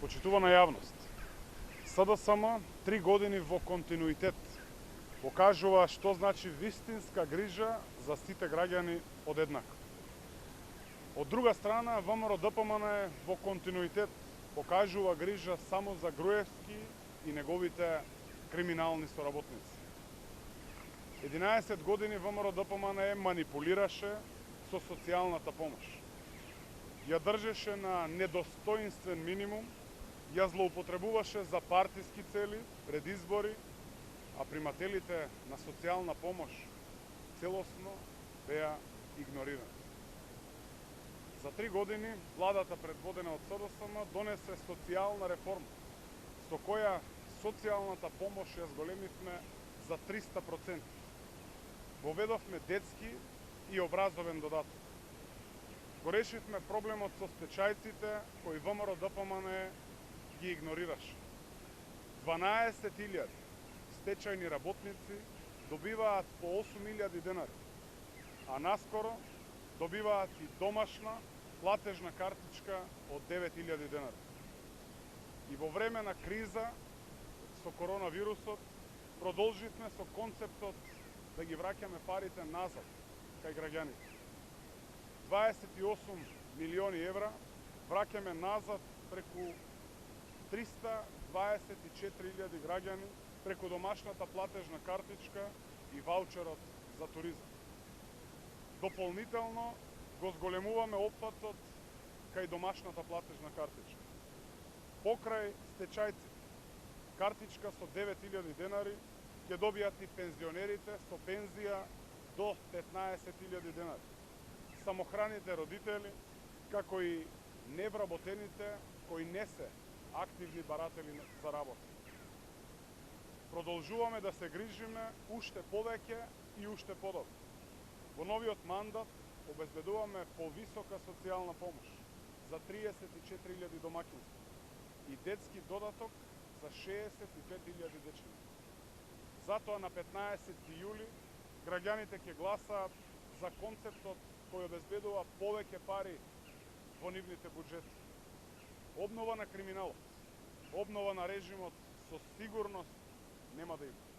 Почитувана јавност, СДСМ 3 години во континуитет покажува што значи вистинска грижа за сите граѓани одеднакво. Од друга страна, ВМРО-ДПМН во континуитет покажува грижа само за Груевски и неговите криминални соработници. 11 години ВМРО-ДПМН манипулираше со социјалната помош. Ја држеше на недостоинствен минимум, ја злоупотребуваше за партиски цели пред избори, а примателите на социјална помош целосно беа игнорирани. За 3 години владата предводена од СДСМ донесе социјална реформа, со која социјалната помош ја зголемивме за 300%. Воведовме детски и образовен додаток. Го решивме проблемот со стечајците кои ВМРО-ДПМН ги игнорираше. 12.000 стечајни работници добиваат по 8.000 денари, а наскоро добиваат и домашна платежна картичка од 9.000 денари. И во време на криза со коронавирусот продолживме со концептот да ги враќаме парите назад кај граѓаните. 28 милиони евра враќаме назад преку 324.000 граѓани преку домашната платежна картичка и ваучерот за туризам. Дополнително го зголемуваме опфатот кај домашната платежна картичка. Покрај стечајци, картичка со 9.000 денари ќе добијат и пензионерите со пензија до 15.000 денари, самохраните родители, како и невработените кои не се активни баратели за работа. Продолжуваме да се грижиме уште повеќе и уште подобро. Во новиот мандат обезбедуваме повисока социјална помош за 34.000 домаќинства и детски додаток за 65.000 дечиња. Затоа на 15 јули граѓаните ќе гласаат за концептот кој обезбедува повеќе пари во нивните буџети. Обнова на криминалот, обнова на режимот со сигурност нема да има.